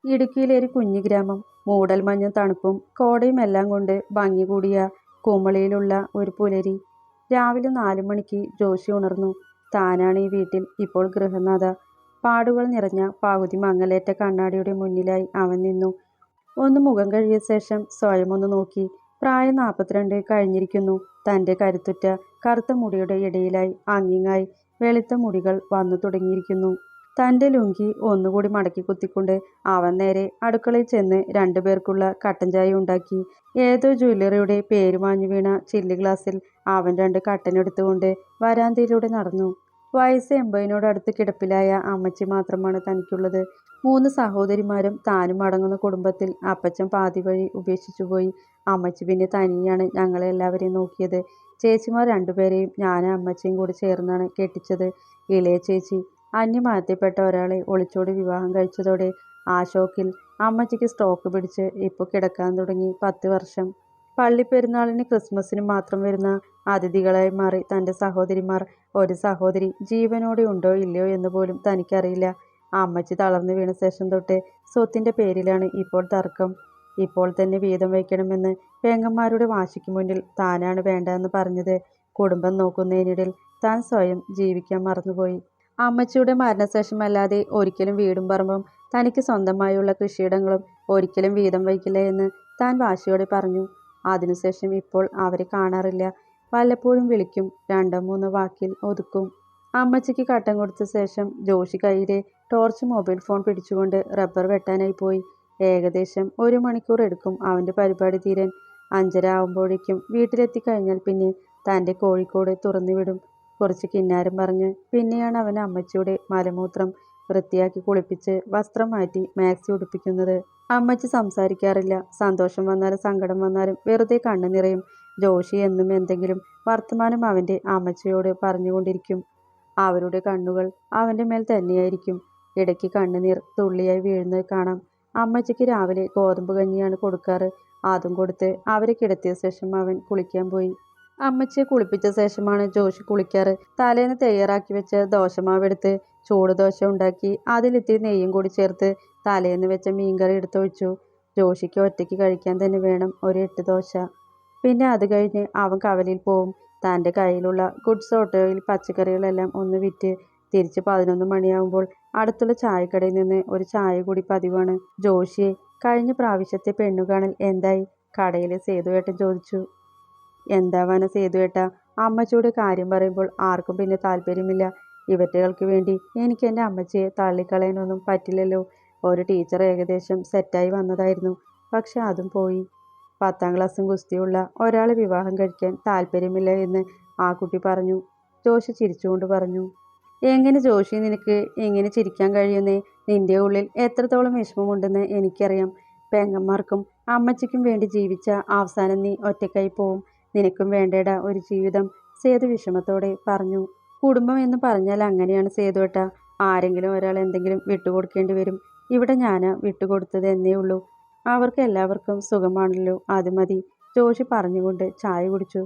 ഇടുക്കിയിലെ ഒരു കുഞ്ഞു ഗ്രാമം. മൂടൽമഞ്ഞും തണുപ്പും കോടയും എല്ലാം കൊണ്ട് ഭംഗി കൂടിയ കുമളിയിലുള്ള ഒരു പുലരി. രാവിലെ 4 മണിക്ക് ജോഷി ഉണർന്നു. താനാണ് ഈ വീട്ടിൽ ഇപ്പോൾ ഗൃഹനാഥ. പാടുകൾ നിറഞ്ഞ പകുതി മങ്ങലേറ്റ കണ്ണാടിയുടെ മുന്നിലായി അവൻ നിന്നു. ഒന്ന് മുഖം കഴുകിയ ശേഷം സ്വയം ഒന്ന് നോക്കി. പ്രായം 42 കഴിഞ്ഞിരിക്കുന്നു. തൻ്റെ കരുത്തുറ്റ കറുത്ത മുടിയുടെ ഇടയിലായി അങ്ങിങ്ങായി വെളുത്ത മുടികൾ വന്നു തുടങ്ങിയിരിക്കുന്നു. തൻ്റെ ലുങ്കി ഒന്നുകൂടി മടക്കി കുത്തിക്കൊണ്ട് അവൻ നേരെ അടുക്കളയിൽ ചെന്ന് 2 പേർക്കുള്ള കട്ടൻ ചായ ഉണ്ടാക്കി. ഏതോ ജ്വല്ലറിയുടെ പേര് മാഞ്ഞു വീണ ചില്ല് ഗ്ലാസ്സിൽ അവൻ 2 കട്ടൻ എടുത്തുകൊണ്ട് വരാന്തയിലൂടെ നടന്നു. വയസ്സ് 80-നോടടുത്ത് കിടപ്പിലായ അമ്മച്ചി മാത്രമാണ് തനിക്കുള്ളത്. 3 സഹോദരിമാരും താനും അടങ്ങുന്ന കുടുംബത്തിൽ അപ്പച്ചൻ പാതി വഴി ഉപേക്ഷിച്ചുപോയി. അമ്മച്ചി പിന്നെ തനിയാണ് ഞങ്ങളെ എല്ലാവരെയും നോക്കിയത്. ചേച്ചിമാർ 2 പേരെയും ഞാനും അമ്മച്ചിയും കൂടി ചേർന്നാണ് കെട്ടിച്ചത്. ഇളയ ചേച്ചി അന്യമതത്തിൽപ്പെട്ട ഒരാളെ ഒളിച്ചോടി വിവാഹം കഴിച്ചതോടെ ആ ഷോക്കിൽ അമ്മച്ചിക്ക് സ്ട്രോക്ക് പിടിച്ച് ഇപ്പോൾ കിടക്കാൻ തുടങ്ങി 10 വർഷം. പള്ളിപ്പെരുന്നാളിന് ക്രിസ്മസിനും മാത്രം വരുന്ന അതിഥികളായി മാറി തൻ്റെ സഹോദരിമാർ. ഒരു സഹോദരി ജീവനോടെ ഉണ്ടോ ഇല്ലയോ എന്ന് പോലും തനിക്കറിയില്ല. അമ്മച്ചി തളർന്നു വീണ ശേഷം തൊട്ട് സ്വത്തിൻ്റെ പേരിലാണ് ഇപ്പോൾ തർക്കം. ഇപ്പോൾ തന്നെ വീതം വയ്ക്കണമെന്ന് പെങ്ങന്മാരുടെ വാശിക്ക് മുന്നിൽ താനാണ് വേണ്ടെന്ന് പറഞ്ഞത്. കുടുംബം നോക്കുന്നതിനിടയിൽ താൻ സ്വയം ജീവിക്കാൻ മറന്നുപോയി. അമ്മച്ചിയുടെ മരണശേഷമല്ലാതെ ഒരിക്കലും വീടും പറമ്പും തനിക്ക് സ്വന്തമായുള്ള കൃഷിയിടങ്ങളും ഒരിക്കലും വീതം വയ്ക്കില്ല എന്ന് താൻ വാശിയോടെ പറഞ്ഞു. അതിനുശേഷം ഇപ്പോൾ അവരെ കാണാറില്ല. വല്ലപ്പോഴും വിളിക്കും, 2-3 വാക്കിൽ ഒതുക്കും. അമ്മച്ചിക്ക് കട്ടൻ കൊടുത്ത ശേഷം ജോഷി കയ്യിലെ ടോർച്ച് മൊബൈൽ ഫോൺ പിടിച്ചുകൊണ്ട് റബ്ബർ വെട്ടാനായി പോയി. ഏകദേശം 1 മണിക്കൂർ എടുക്കും അവൻ്റെ പരിപാടി തീരാൻ. 5:30 ആവുമ്പോഴേക്കും വീട്ടിലെത്തിക്കഴിഞ്ഞാൽ പിന്നെ തൻ്റെ കോഴിക്കോട് തുറന്നുവിടും. കുറച്ച് കിന്നാരം പറഞ്ഞ് പിന്നെയാണ് അവൻ അമ്മച്ചിയുടെ മലമൂത്രം വൃത്തിയാക്കി കുളിപ്പിച്ച് വസ്ത്രം മാറ്റി മാക്സി ഉടുപ്പിക്കുന്നത്. അമ്മച്ചി സംസാരിക്കാറില്ല. സന്തോഷം വന്നാലും സങ്കടം വന്നാലും വെറുതെ കണ്ണു നിറയും. ജോഷി എന്നും എന്തെങ്കിലും വർത്തമാനം അവൻ്റെ അമ്മച്ചിയോട് പറഞ്ഞുകൊണ്ടിരിക്കും. അവരുടെ കണ്ണുകൾ അവൻ്റെ മേൽ തന്നെയായിരിക്കും. ഇടയ്ക്ക് കണ്ണുനീർ തുള്ളിയായി വീഴുന്നത് കാണാം. അമ്മച്ചിക്ക് രാവിലെ ഗോതമ്പ് കഞ്ഞിയാണ് കൊടുക്കാറ്. അതും കൊടുത്ത് അവരെ കിടത്തിയ ശേഷം അവൻ കുളിക്കാൻ പോയി. അമ്മച്ചിയെ കുളിപ്പിച്ച ശേഷമാണ് ജോഷി കുളിക്കാറ്. തലേന്ന് തയ്യാറാക്കി വെച്ച ദോശമാവെടുത്ത് ചൂട് ദോശ ഉണ്ടാക്കി അതിലിത്തിരി നെയ്യും കൂടി ചേർത്ത് തലേന്ന് വെച്ച മീൻകറി എടുത്തൊഴിച്ചു. ജോഷിക്ക് ഒറ്റയ്ക്ക് കഴിക്കാൻ തന്നെ വേണം ഒരു 8 ദോശ. പിന്നെ അത് കഴിഞ്ഞ് അവൻ കവലയിൽ പോവും. തൻ്റെ കയ്യിലുള്ള ഗുഡ്സ് ഓട്ടോയിൽ പച്ചക്കറികളെല്ലാം ഒന്ന് വിറ്റ് തിരിച്ച് 11 മണിയാവുമ്പോൾ അടുത്തുള്ള ചായക്കടയിൽ നിന്ന് ഒരു ചായ കൂടി പതിവാണ്. ജോഷിയെ കഴിഞ്ഞ പ്രാവശ്യത്തെ പെണ്ണുകാണൽ എന്തായി? കടയിലെ സേതുവേട്ടൻ ചോദിച്ചു. എന്താവാന സേതുവേട്ടാ, അമ്മച്ചിയുടെ കാര്യം പറയുമ്പോൾ ആർക്കും പിന്നെ താല്പര്യമില്ല. ഇവറ്റകൾക്ക് വേണ്ടി എനിക്ക് എൻ്റെ അമ്മച്ചിയെ തള്ളിക്കളയാനൊന്നും പറ്റില്ലല്ലോ. ഒരു ടീച്ചർ ഏകദേശം സെറ്റായി വന്നതായിരുന്നു. പക്ഷെ അതും പോയി. 10ാം ക്ലാസ്സും ഗുസ്തിയുള്ള ഒരാളെ വിവാഹം കഴിക്കാൻ താല്പര്യമില്ല എന്ന് ആ കുട്ടി പറഞ്ഞു. ജോഷി ചിരിച്ചുകൊണ്ട് പറഞ്ഞു. എങ്ങനെ ജോഷി നിനക്ക് ഇങ്ങനെ ചിരിക്കാൻ കഴിയുന്നേ? നിന്റെ ഉള്ളിൽ എത്രത്തോളം വിഷമമുണ്ടെന്ന് എനിക്കറിയാം. പെങ്ങന്മാർക്കും അമ്മച്ചിക്കും വേണ്ടി ജീവിച്ച അവസാനം നീ ഒറ്റയ്ക്കായി പോവും. നിനക്കും വേണ്ടേടാ ഒരു ജീവിതം, സേതു വിഷമത്തോടെ പറഞ്ഞു. കുടുംബം എന്ന് പറഞ്ഞാൽ അങ്ങനെയാണ് സേതുവേട്ട. ആരെങ്കിലും ഒരാൾ എന്തെങ്കിലും വിട്ടുകൊടുക്കേണ്ടി വരും. ഇവിടെ ഞാനാ വിട്ടുകൊടുത്തത് എന്നേ ഉള്ളൂ. അവർക്ക് എല്ലാവർക്കും സുഖമാണല്ലോ, അത് മതി. ജോഷി പറഞ്ഞുകൊണ്ട് ചായ കുടിച്ചു.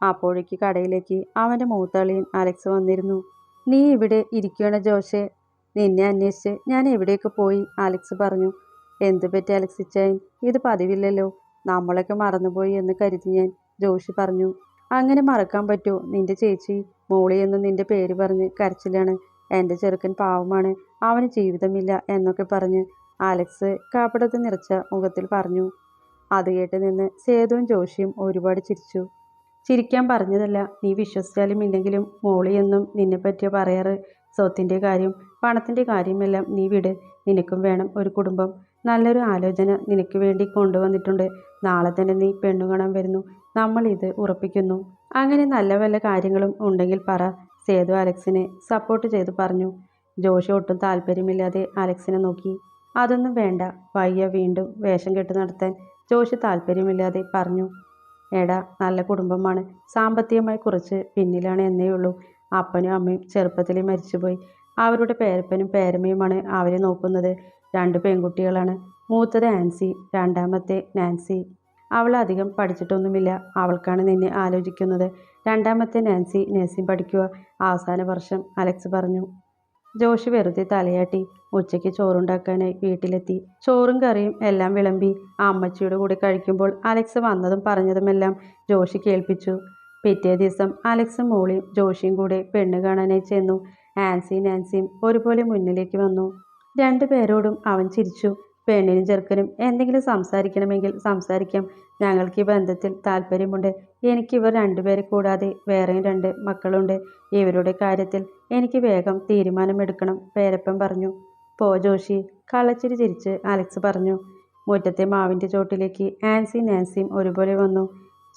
അപ്പോഴേക്ക് കടയിലേക്ക് അവൻ്റെ മൂത്തളിയൻ അലക്സ് വന്നിരുന്നു. നീ ഇവിടെ ഇരിക്കുകയാണ് ജോഷേ? നിന്നെ അന്വേഷിച്ച് ഞാൻ എവിടെയൊക്കെ പോയി, അലക്സ് പറഞ്ഞു. എന്തു പറ്റി അലക്സിച്ചായൻ? ഇത് പതിവില്ലല്ലോ. നമ്മളൊക്കെ മറന്നുപോയി എന്ന് കരുതി ഞാൻ, ജോഷി പറഞ്ഞു. അങ്ങനെ മറക്കാൻ പറ്റുമോ? നിന്റെ ചേച്ചി മോളി എന്ന് നിന്റെ പേര് പറഞ്ഞ് കരച്ചിലാണ്. എൻ്റെ ചെറുക്കൻ പാവമാണ്, അവന് ജീവിതമില്ല എന്നൊക്കെ പറഞ്ഞ് അലക്സ് കാപ്പടത്ത് നിറച്ച മുഖത്തിൽ പറഞ്ഞു. അത് കേട്ട് നിന്ന് സേതുവും ജോഷിയും ഒരുപാട് ചിരിച്ചു. ചിരിക്കാൻ പറഞ്ഞതല്ല, നീ വിശ്വസിച്ചാലും ഇല്ലെങ്കിലും മോളി എന്നും നിന്നെ പറ്റിയ പറയാറ്. സ്വത്തിൻ്റെ കാര്യം പണത്തിൻ്റെ കാര്യമെല്ലാം നീ വിട്. നിനക്കും വേണം ഒരു കുടുംബം. നല്ലൊരു ആലോചന നിനക്ക് വേണ്ടി കൊണ്ടുവന്നിട്ടുണ്ട്. നാളെ തന്നെ നീ പെണ്ണു കാണാൻ വരുന്നു. നമ്മൾ ഇത് ഉറപ്പിക്കുന്നു. അങ്ങനെ നല്ല വല്ല കാര്യങ്ങളും ഉണ്ടെങ്കിൽ പറ, സേതു അലക്സിനെ സപ്പോർട്ട് ചെയ്തു പറഞ്ഞു. ജോഷി ഒട്ടും താല്പര്യമില്ലാതെ അലക്സിനെ നോക്കി. അതൊന്നും വേണ്ട, വയ്യ വീണ്ടും വേഷം കെട്ട് നടത്താൻ, ജോഷി താല്പര്യമില്ലാതെ പറഞ്ഞു. എടാ, നല്ല കുടുംബമാണ്. സാമ്പത്തികമായി കുറച്ച് പിന്നിലാണ് എന്നേ ഉള്ളൂ. അപ്പനും അമ്മയും ചെറുപ്പത്തിലേ മരിച്ചുപോയി. അവരുടെ പേരപ്പനും പേരമ്മയുമാണ് അവരെ നോക്കുന്നത്. 2 പെൺകുട്ടികളാണ്. മൂത്തത് ആൻസി, രണ്ടാമത്തെ നാൻസി. അവൾ അധികം പഠിച്ചിട്ടൊന്നുമില്ല. അവൾക്കാണ് നിന്നെ ആലോചിക്കുന്നത്. രണ്ടാമത്തെ നാൻസി നഴ്സിംഗ് പഠിക്കുക, അവസാന വർഷം, അലക്സ് പറഞ്ഞു. ജോഷി വെറുതെ തലയാട്ടി. ഉച്ചയ്ക്ക് ചോറുണ്ടാക്കാനായി വീട്ടിലെത്തി. ചോറും കറിയും എല്ലാം വിളമ്പി അമ്മച്ചിയുടെ കൂടെ കഴിക്കുമ്പോൾ അലക്സ് വന്നതും പറഞ്ഞതുമെല്ലാം ജോഷി കേൾപ്പിച്ചു. പിറ്റേ ദിവസം അലക്സും മോളിയും ജോഷിയും കൂടെ പെണ്ണ് കാണാനായി ചെന്നു. നാൻസിയും ഒരുപോലെ മുന്നിലേക്ക് വന്നു. രണ്ടുപേരോടും അവൻ ചിരിച്ചു. പെണ്ണിനും ചെറുക്കനും എന്തെങ്കിലും സംസാരിക്കണമെങ്കിൽ സംസാരിക്കാം. ഞങ്ങൾക്ക് ഈ ബന്ധത്തിൽ താല്പര്യമുണ്ട്. എനിക്കിവർ രണ്ടുപേരെ കൂടാതെ വേറെയും 2 മക്കളുണ്ട്. ഇവരുടെ കാര്യത്തിൽ എനിക്ക് വേഗം തീരുമാനമെടുക്കണം, പേരപ്പൻ പറഞ്ഞു. പോ ജോഷി, കള്ളച്ചിരി ചിരിച്ച് അലക്സ് പറഞ്ഞു. മുറ്റത്തെ മാവിൻ്റെ ചോട്ടിലേക്ക് നാൻസിയും ഒരുപോലെ വന്നു.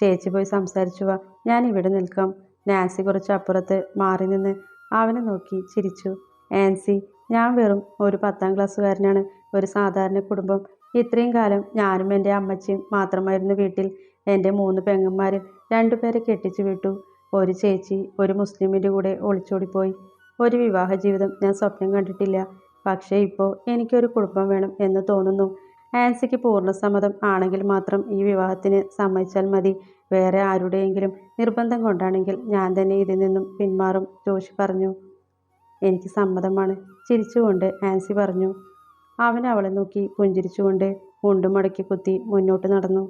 ചേച്ചി പോയി സംസാരിച്ചു വാ, ഞാൻ ഇവിടെ നിൽക്കാം. നാൻസി കുറച്ച് അപ്പുറത്ത് മാറി നിന്ന് അവനെ നോക്കി ചിരിച്ചു. നാൻസി, ഞാൻ വെറും ഒരു 10ാം ക്ലാസ്സുകാരനാണ്. ഒരു സാധാരണ കുടുംബം. ഇത്രയും കാലം ഞാനും എൻ്റെ അമ്മച്ചിയും മാത്രമായിരുന്നു വീട്ടിൽ. എൻ്റെ 3 പെങ്ങന്മാരിൽ 2 പേരെ കെട്ടിച്ചു വിട്ടു. ഒരു ചേച്ചി ഒരു മുസ്ലിമിൻ്റെ കൂടെ ഒളിച്ചോടിപ്പോയി. ഒരു വിവാഹ ജീവിതം ഞാൻ സ്വപ്നം കണ്ടിട്ടില്ല. പക്ഷേ ഇപ്പോൾ എനിക്കൊരു കുടുംബം വേണം എന്ന് തോന്നുന്നു. ആൻസിക്ക് പൂർണ്ണസമ്മതം ആണെങ്കിൽ മാത്രം ഈ വിവാഹത്തിന് സമ്മതിച്ചാൽ മതി. വേറെ ആരുടെയെങ്കിലും നിർബന്ധം കൊണ്ടാണെങ്കിൽ ഞാൻ തന്നെ ഇതിൽ നിന്നും പിന്മാറും, ജോഷി പറഞ്ഞു. എനിക്ക് സമ്മതമാണ്, ചിരിച്ചുകൊണ്ട് ആൻസി പറഞ്ഞു. അവൻ അവളെ നോക്കി പുഞ്ചിരിച്ചുകൊണ്ട് മുണ്ടുമടക്കി കുത്തി മുന്നോട്ട് നടന്നു.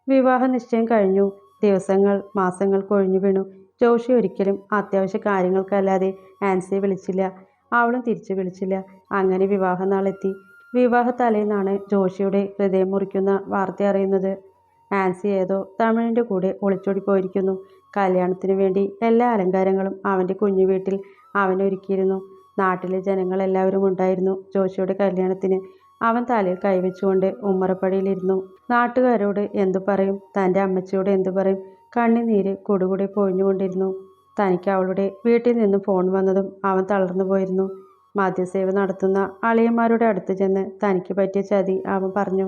വിവാഹ നിശ്ചയം കഴിഞ്ഞു. ദിവസങ്ങൾ മാസങ്ങൾ കൊഴിഞ്ഞു വീണു. ജോഷി ഒരിക്കലും അത്യാവശ്യ കാര്യങ്ങൾക്കല്ലാതെ ആൻസിയെ വിളിച്ചില്ല. അവളും തിരിച്ചു വിളിച്ചില്ല. അങ്ങനെ വിവാഹ നാളെത്തി. വിവാഹ തലേന്നാണ് ജോഷിയുടെ ഹൃദയം മുറിക്കുന്ന വാർത്ത അറിയുന്നത്. ആൻസി ഏതോ തമിഴിൻ്റെ കൂടെ ഒളിച്ചോടി പോയിരിക്കുന്നു. കല്യാണത്തിനു വേണ്ടി എല്ലാ അലങ്കാരങ്ങളും അവൻ്റെ കുഞ്ഞു വീട്ടിൽ അവനൊരുക്കിയിരുന്നു. നാട്ടിലെ ജനങ്ങളെല്ലാവരും ഉണ്ടായിരുന്നു ജോഷിയുടെ കല്യാണത്തിന്. അവൻ തലയിൽ കൈവച്ചുകൊണ്ട് ഉമ്മറപ്പടിയിലിരുന്നു. നാട്ടുകാരോട് എന്തു പറയും, തൻ്റെ അമ്മച്ചിയോട് എന്തു പറയും? കണ്ണുനീര് കുടുകുടെ പൊഴിഞ്ഞുകൊണ്ടിരുന്നു. തനിക്ക് അവളുടെ വീട്ടിൽ നിന്നും ഫോൺ വന്നതും അവൻ തളർന്നു പോയിരുന്നു. മദ്യസേവ നടത്തുന്ന അളിയന്മാരുടെ അടുത്ത് ചെന്ന് തനിക്ക് പറ്റിയ ചതി അവൻ പറഞ്ഞു.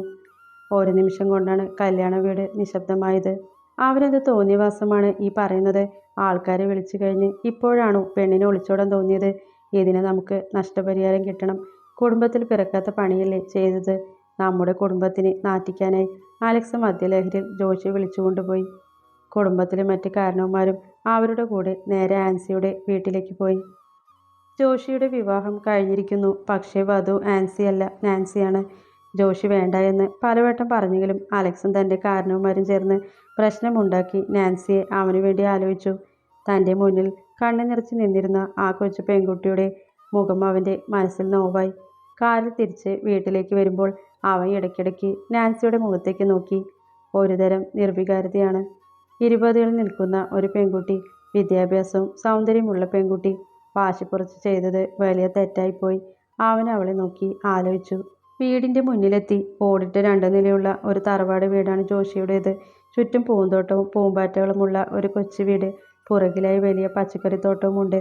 ഒരു നിമിഷം കൊണ്ടാണ് കല്യാണ വീട് നിശബ്ദമായത്. അവനെന്ത് തോന്നിയവാസമാണ് ഈ പറയുന്നത്? ആൾക്കാരെ വിളിച്ചു കഴിഞ്ഞ് ഇപ്പോഴാണോ പെണ്ണിനെ ഒളിച്ചോടാൻ തോന്നിയത്? ഇതിന് നമുക്ക് നഷ്ടപരിഹാരം കിട്ടണം. കുടുംബത്തിൽ പിറക്കാത്ത പണിയല്ലേ ചെയ്തത്? നമ്മുടെ കുടുംബത്തിന് നാറ്റിക്കാനായി അലക്സ് മദ്യലഹരിയിൽ ജോഷിയെ വിളിച്ചുകൊണ്ടുപോയി. കുടുംബത്തിലെ മറ്റ് കാരണവന്മാരും അവരുടെ കൂടെ നേരെ ആൻസിയുടെ വീട്ടിലേക്ക് പോയി. ജോഷിയുടെ വിവാഹം കഴിഞ്ഞിരിക്കുന്നു. പക്ഷേ വധു ആൻസിയല്ല, നാൻസിയാണ്. ജോഷി വേണ്ട എന്ന് പലവട്ടം പറഞ്ഞെങ്കിലും അലക്സും തൻ്റെ കാരണവന്മാരും ചേർന്ന് പ്രശ്നമുണ്ടാക്കി നാൻസിയെ അവനു വേണ്ടി ആലോചിച്ചു. തൻ്റെ മുന്നിൽ കണ്ണു നിറച്ച് നിന്നിരുന്ന ആ കൊച്ചു പെൺകുട്ടിയുടെ മുഖം അവൻ്റെ മനസ്സിൽ നോവായി. കാറിൽ തിരിച്ച് വീട്ടിലേക്ക് വരുമ്പോൾ അവൻ ഇടയ്ക്കിടയ്ക്ക് നാൻസിയുടെ മുഖത്തേക്ക് നോക്കി. ഒരുതരം നിർവികാരതയാണ്. 20കളിൽ നിൽക്കുന്ന ഒരു പെൺകുട്ടി, വിദ്യാഭ്യാസവും സൗന്ദര്യമുള്ള പെൺകുട്ടി, വാശിപ്പുറച്ച് ചെയ്തത് വലിയ തെറ്റായിപ്പോയി. അവൻ അവളെ നോക്കി ആലോചിച്ചു. വീടിൻ്റെ മുന്നിലെത്തി. ഓടിട്ട് 2 നിലയുള്ള ഒരു തറവാട് വീടാണ് ജോഷിയുടേത്. ചുറ്റും പൂന്തോട്ടവും പൂമ്പാറ്റകളുമുള്ള ഒരു കൊച്ചു വീട്. പുറകിലായി വലിയ പച്ചക്കറിത്തോട്ടവുമുണ്ട്.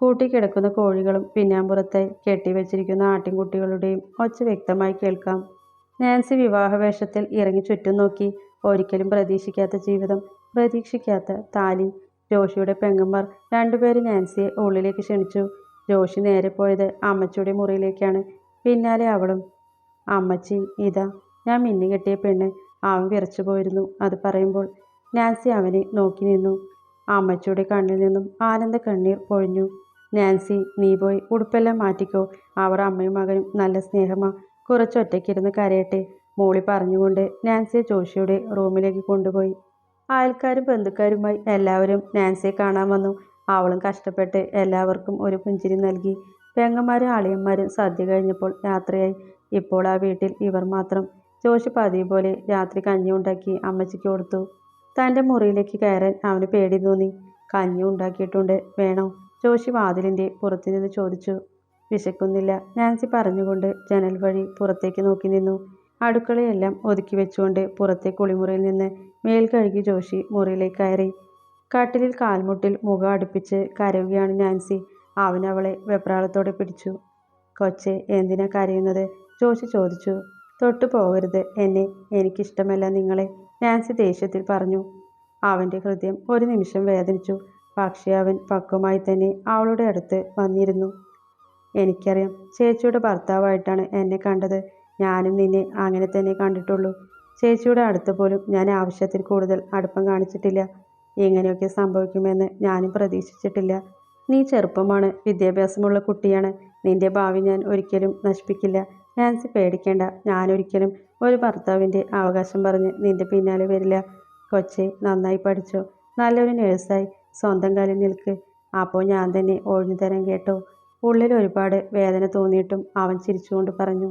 കൂട്ടിക്കിടക്കുന്ന കോഴികളും പിന്നാമ്പുറത്തായി കെട്ടിവെച്ചിരിക്കുന്ന ആട്ടിൻകുട്ടികളുടെയും ഒച്ച വ്യക്തമായി കേൾക്കാം. നാൻസി വിവാഹവേഷത്തിൽ ഇറങ്ങി ചുറ്റും നോക്കി. ഒരിക്കലും പ്രതീക്ഷിക്കാത്ത ജീവിതം, പ്രതീക്ഷിക്കാത്ത താലി. ജോഷിയുടെ പെങ്ങന്മാർ 2 പേര് നാൻസിയെ ഉള്ളിലേക്ക് ക്ഷണിച്ചു. ജോഷി നേരെ പോയത് അമ്മച്ചിയുടെ മുറിയിലേക്കാണ്. പിന്നാലെ അവളും. അമ്മച്ചി, ഇതാ ഞാൻ മിന്നുകെട്ടിയ പെണ്ണ്. അവൻ വിറച്ചു പോയിരുന്നു അത് പറയുമ്പോൾ. നാൻസി അവനെ നോക്കി നിന്നു. അമ്മച്ചിയുടെ കണ്ണിൽ നിന്നും ആനന്ദ കണ്ണീർ പൊഴിഞ്ഞു. നാൻസി, നീ പോയി ഉടുപ്പെല്ലാം മാറ്റിക്കോ. അവർ അമ്മയും മകനും നല്ല സ്നേഹമാ. കുറച്ചൊറ്റയ്ക്കിരുന്ന് കരയട്ടെ, മോളി പറഞ്ഞുകൊണ്ട് നാൻസിയെ ജോഷിയുടെ റൂമിലേക്ക് കൊണ്ടുപോയി. അയൽക്കാരും ബന്ധുക്കാരുമായി എല്ലാവരും നാൻസിയെ കാണാൻ വന്നു. അവളും കഷ്ടപ്പെട്ട് എല്ലാവർക്കും ഒരു പുഞ്ചിരി നൽകി. പെങ്ങന്മാരും അളിയന്മാരും സദ്യ കഴിഞ്ഞപ്പോൾ യാത്രയായി. ഇപ്പോൾ ആ വീട്ടിൽ ഇവർ മാത്രം. ജോഷി പതിവ് പോലെ രാത്രി കഞ്ഞി ഉണ്ടാക്കി അമ്മച്ചിക്ക് കൊടുത്തു. തൻ്റെ മുറിയിലേക്ക് കയറാൻ അവന് പേടി തോന്നി. കഞ്ഞി ഉണ്ടാക്കിയിട്ടുണ്ട്, വേണോ? ജോഷി വാതിലിൻ്റെ പുറത്തുനിന്ന് ചോദിച്ചു. വിശക്കുന്നില്ല, നാൻസി പറഞ്ഞുകൊണ്ട് ജനൽ വഴി പുറത്തേക്ക് നോക്കി നിന്നു. അടുക്കളയെല്ലാം ഒതുക്കി വെച്ചുകൊണ്ട് പുറത്തെ കുളിമുറിയിൽ നിന്ന് മേൽ കഴുകി ജോഷി മുറിയിലേക്ക് കയറി. കട്ടിലിൽ കാൽമുട്ടിൽ മുഖം അടുപ്പിച്ച് കരയുകയാണ് നാൻസി. അവൻ അവളെ വെപ്രാളത്തോടെ പിടിച്ചു. കൊച്ചെ, എന്തിനാ കരയുന്നത്? ജോഷി ചോദിച്ചു. തൊട്ടു പോകരുത് എന്നെ, എനിക്കിഷ്ടമല്ല നിങ്ങളെ, നാൻസി ദേഷ്യത്തിൽ പറഞ്ഞു. അവൻ്റെ ഹൃദയം ഒരു നിമിഷം വേദനിച്ചു. പക്ഷേ അവൻ പക്വമായി തന്നെ അവളുടെ അടുത്ത് വന്നിരുന്നു. എനിക്കറിയാം, ചേച്ചിയുടെ ഭർത്താവായിട്ടാണ് എന്നെ കണ്ടത്. ഞാനും നിന്നെ അങ്ങനെ തന്നെ കണ്ടിട്ടുള്ളൂ. ചേച്ചിയുടെ അടുത്ത് പോലും ഞാൻ ആവശ്യത്തിൽ കൂടുതൽ അടുപ്പം കാണിച്ചിട്ടില്ല. ഇങ്ങനെയൊക്കെ സംഭവിക്കുമെന്ന് ഞാനും പ്രതീക്ഷിച്ചിട്ടില്ല. നീ ചെറുപ്പമാണ്, വിദ്യാഭ്യാസമുള്ള കുട്ടിയാണ്. നിന്റെ ഭാവി ഞാൻ ഒരിക്കലും നശിപ്പിക്കില്ല. നാൻസി പേടിക്കേണ്ട. ഞാനൊരിക്കലും ഒരു ഭർത്താവിൻ്റെ അവകാശം പറഞ്ഞ് നിന്റെ പിന്നാലെ വരില്ല. കൊച്ചെ, നന്നായി പഠിച്ചോ. നല്ലൊരു നേഴ്സായി സ്വന്തം കാലിൽ നിൽക്ക്. അപ്പോൾ ഞാൻ തന്നെ ഒഴിഞ്ഞു തരാൻ കേട്ടോ. ഉള്ളിൽ ഒരുപാട് വേദന തോന്നിയിട്ടും അവൻ ചിരിച്ചുകൊണ്ട് പറഞ്ഞു.